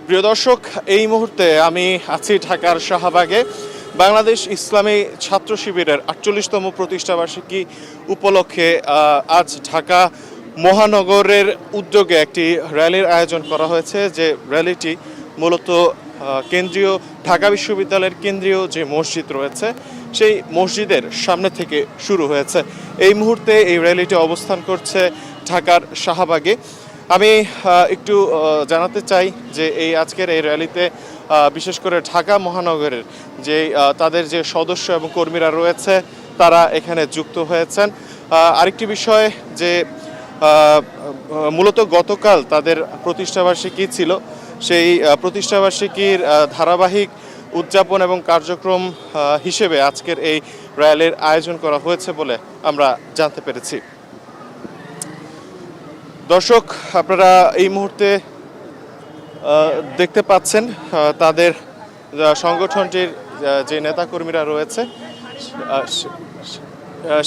প্রিয় দর্শক, এই মুহূর্তে আমি আছি ঢাকার শাহবাগে। বাংলাদেশ ইসলামী ছাত্র শিবিরের ৪৮তম প্রতিষ্ঠাবার্ষিকী উপলক্ষে আজ ঢাকা মহানগরের উদ্যোগে একটি র্যালির আয়োজন করা হয়েছে। যে র্যালিটি মূলত কেন্দ্রীয় ঢাকা বিশ্ববিদ্যালয়ের কেন্দ্রীয় যে মসজিদ রয়েছে সেই মসজিদের সামনে থেকে শুরু হয়েছে। এই মুহূর্তে এই র্যালিটি অবস্থান করছে ঢাকার শাহবাগে। আমি একটু জানাতে চাই যে আজকের এই র্যালিতে বিশেষ করে ঢাকা মহানগরের যে তাদের যে সদস্য এবং কর্মীরা রয়েছে তারা এখানে যুক্ত হয়েছেন। আরেকটি বিষয় যে মূলত গতকাল তাদের প্রতিষ্ঠাবার্ষিকী ছিল, সেই প্রতিষ্ঠাবার্ষিকীর ধারাবাহিক উদযাপন এবং কার্যক্রম হিসেবে আজকের এই র্যালির আয়োজন করা হয়েছে বলে আমরা জানতে পেরেছি। দর্শক, আপনারা এই মুহূর্তে দেখতে পাচ্ছেন তাদের সংগঠনটির যে নেতাকর্মীরা রয়েছে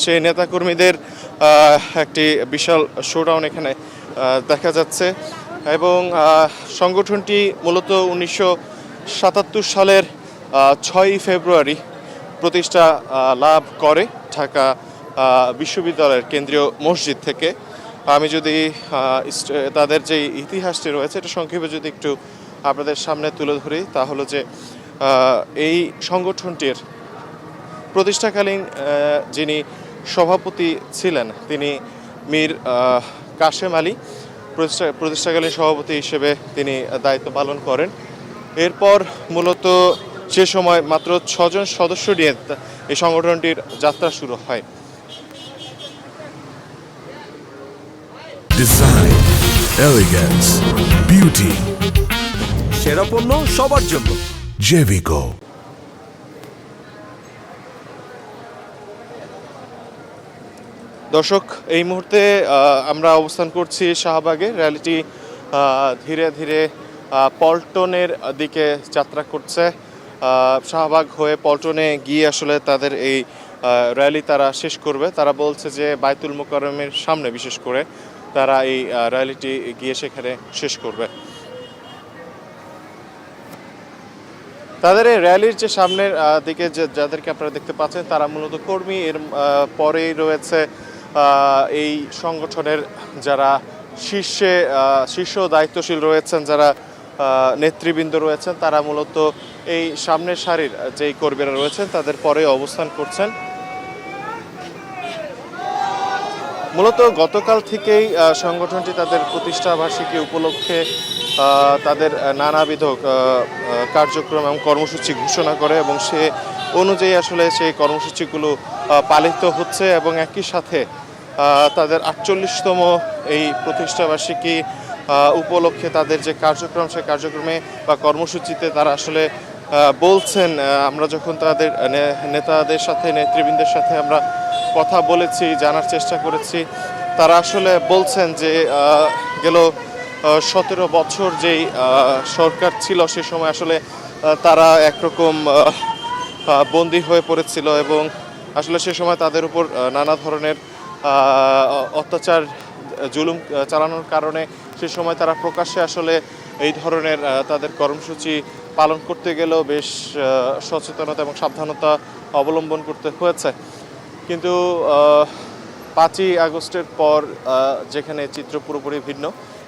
সেই নেতাকর্মীদের একটি বিশাল শোডাউন এখানে দেখা যাচ্ছে। এবং সংগঠনটি মূলত ১৯৭৭ সালের ৬ই ফেব্রুয়ারি প্রতিষ্ঠা লাভ করে ঢাকা বিশ্ববিদ্যালয়ের কেন্দ্রীয় মসজিদ থেকে। আমি যদি তাদের যে ইতিহাসটি রয়েছে এটা সংক্ষেপে যদি একটু আপনাদের সামনে তুলে ধরি, তাহলে যে এই সংগঠনটির প্রতিষ্ঠাকালীন যিনি সভাপতি ছিলেন তিনি মীর কাশেম আলী, প্রতিষ্ঠাকালীন সভাপতি হিসেবে তিনি দায়িত্ব পালন করেন। এরপর মূলত সে সময় মাত্র ৬ জন সদস্য নিয়ে এই সংগঠনটির যাত্রা শুরু হয়। ডিজাইন, এলিগেন্স, বিউটি, সেরা পণ্য সবার জন্য জেভিকো। দর্শক, এই মুহূর্তে আমরা অবস্থান করছি শাহবাগে। র্যালিটি ধীরে ধীরে পল্টনের দিকে যাত্রা করছে। শাহবাগ হয়ে পল্টনে গিয়ে আসলে তাদের এই র্যালি তারা শেষ করবে। তারা বলছে যে বাইতুল মোকাররমের সামনে বিশেষ করে তারা এই র্যালিটি গিয়ে সেখানে শেষ করবে। তাদের এই র্যালির যে সামনের দিকে যাদেরকে আপনারা দেখতে পাচ্ছেন তারা মূলত কর্মী। এর পরেই রয়েছে এই সংগঠনের যারা শীর্ষ দায়িত্বশীল রয়েছেন, যারা নেতৃবৃন্দ রয়েছেন, তারা মূলত এই সামনের সারির যেই কর্মীরা রয়েছেন তাদের পরে অবস্থান করছেন। মূলত গতকাল থেকেই সংগঠনটি তাদের প্রতিষ্ঠাবার্ষিকী উপলক্ষে তাদের নানাবিধ কার্যক্রম এবং কর্মসূচি ঘোষণা করে এবং সে অনুযায়ী আসলে সেই কর্মসূচিগুলো পালিত হচ্ছে। এবং একই সাথে তাদের ৪৮তম এই প্রতিষ্ঠাবার্ষিকী উপলক্ষে তাদের যে কার্যক্রম সেই কার্যক্রমে বা কর্মসূচিতে তারা আসলে বলছেন, আমরা যখন তাদের নেতাদের সাথে নেতৃবৃন্দের সাথে আমরা কথা বলেছি, জানার চেষ্টা করেছি, তারা আসলে বলছেন যে গেল ১৭ বছর যেই সরকার ছিল সে সময় আসলে তারা একরকম বন্দী হয়ে পড়েছিল এবং আসলে সে সময় তাদের উপর নানা ধরনের অত্যাচার জুলুম চালানোর কারণে সে সময় তারা প্রকাশ্যে আসলে এই ধরনের তাদের কর্মসূচি পালন করতে গেলেও বেশ সচেতনতা এবং সাবধানতা অবলম্বন করতে হয়েছে। কিন্তু ৫ই আগস্টের পর যেখানে চিত্র পুরোপুরি ভিন্ন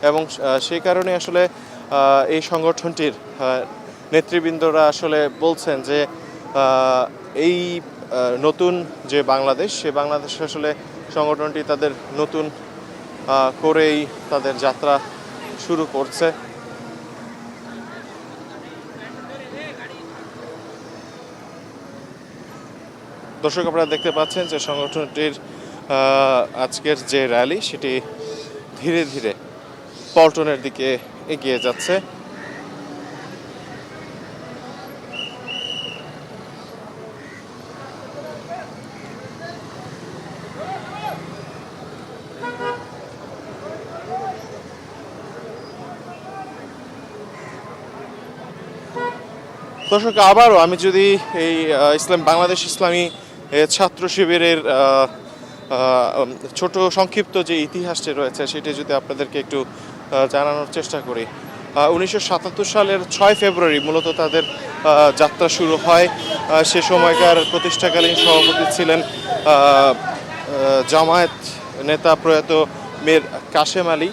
এবং সেই কারণে আসলে এই সংগঠনটির নেতৃবৃন্দরা আসলে বলছেন যে এই নতুন যে বাংলাদেশ, সে বাংলাদেশে আসলে সংগঠনটি তাদের নতুন করেই তাদের যাত্রা শুরু করছে। দর্শক, আপনারা দেখতে পাচ্ছেন যে সংগঠনটির আজকের যে র্যালি সেটি ধীরে ধীরে পল্টনের দিকে এগিয়ে যাচ্ছে। দর্শক, আবারও আমি যদি এই বাংলাদেশ ইসলামী ছাত্র শিবিরের ছোট সংক্ষিপ্ত যে ইতিহাসটি রয়েছে সেটি যদি আপনাদেরকে একটু জানানোর চেষ্টা করি। 1977 সালের 6 ফেব্রুয়ারি মূলত তাদের যাত্রা শুরু হয়। সে সময়কার প্রতিষ্ঠাকালীন সভাপতি ছিলেন জামায়াত নেতা প্রয়াত মীর কাশেম আলী,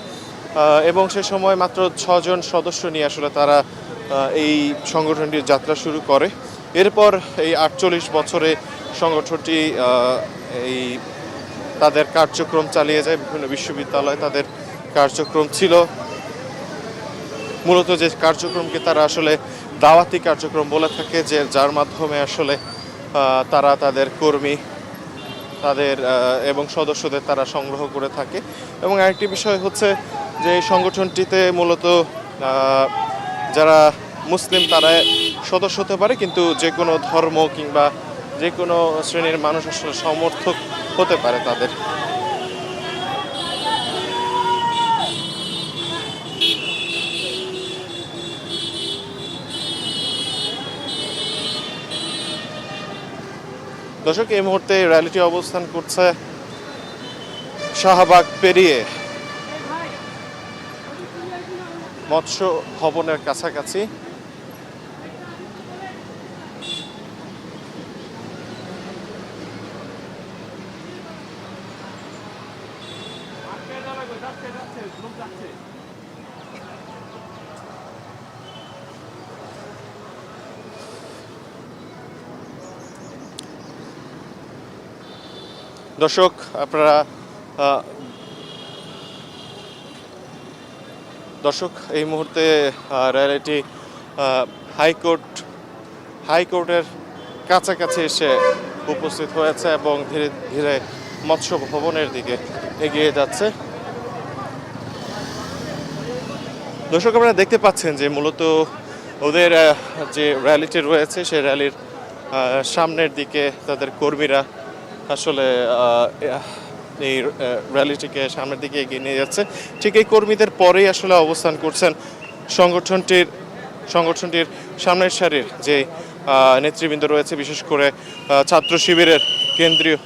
এবং সে সময় মাত্র 6 জন সদস্য নিয়ে আসলে তারা এই সংগঠনটির যাত্রা শুরু করে। এরপর এই 48 বছরে সংগঠনটি এই তাদের কার্যক্রম চালিয়ে যায়। বিভিন্ন বিশ্ববিদ্যালয়ে তাদের কার্যক্রম ছিল। মূলত যে কার্যক্রমকে তারা আসলে দাওয়াতি কার্যক্রম বলে থাকে, যে যার মাধ্যমে আসলে তারা তাদের কর্মী তাদের এবং সদস্যদের তারা সংগ্রহ করে থাকে। এবং আরেকটি বিষয় হচ্ছে যে এই সংগঠনটিতে মূলত যারা মুসলিম তারা সদস্য হতে পারে, কিন্তু যে কোনো ধর্ম কিংবা যে কোনো শ্রেণীর মানুষ আসলে সমর্থক হতে পারে তাদের। দর্শক, এই মুহূর্তে র্যালিটি অবস্থান করছে শাহবাগ পেরিয়ে মৎস্য ভবনের কাছাকাছি। দর্শক, আপনারা এই মুহূর্তে র্যালিটি হাইকোর্টের কাছাকাছি এসে উপস্থিত হয়েছে এবং ধীরে ধীরে মৎস্য ভবনের দিকে এগিয়ে যাচ্ছে। দর্শক, আপনারা দেখতে পাচ্ছেন যে মূলত ওদের যে র্যালিটি রয়েছে সেই র্যালির সামনের দিকে তাদের কর্মীরা আসলে এই র্যালিটিকে সামনের দিকে এগিয়ে নিয়ে যাচ্ছে। ঠিক এই কর্মীদের পরেই আসলে অবস্থান করছেন সংগঠনটির সামনের সারির যে নেতৃবৃন্দ রয়েছে, বিশেষ করে ছাত্র শিবিরের কেন্দ্রীয়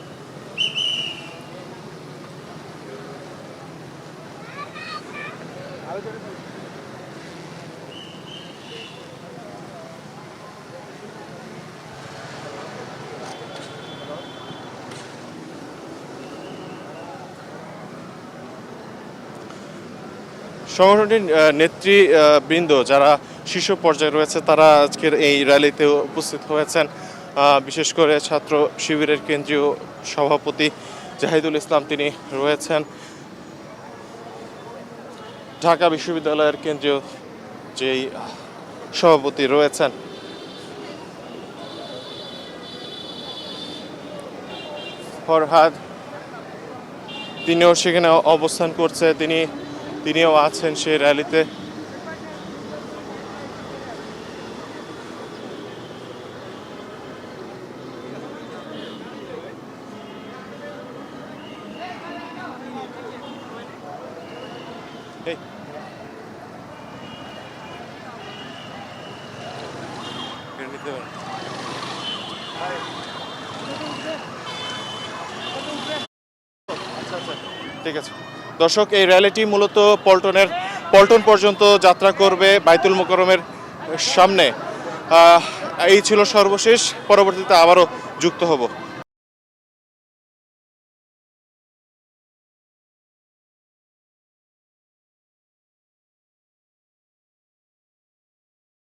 সংগঠনটির নেতৃবৃন্দ যারা শীর্ষ পর্যায়ে রয়েছে তারা আজকের এই র্যালিতে উপস্থিত হয়েছেন। বিশেষ করে ছাত্র শিবিরের কেন্দ্রীয় সভাপতি জাহিদুল ইসলাম তিনি রয়েছেন। ঢাকা বিশ্ববিদ্যালয়ের কেন্দ্রীয় যেই সভাপতি রয়েছেন ফরহাদ, তিনিও সেখানে অবস্থান করছে, তিনিও আছেন সেই র্যালিতে। ঠিক আছে দর্শক, এই র্যালিটি মূলত পল্টন পর্যন্ত যাত্রা করবে বাইতুল মোকাররমের সামনে। এই ছিল সর্বশেষ, পরবর্তীতে আবারও যুক্ত হব।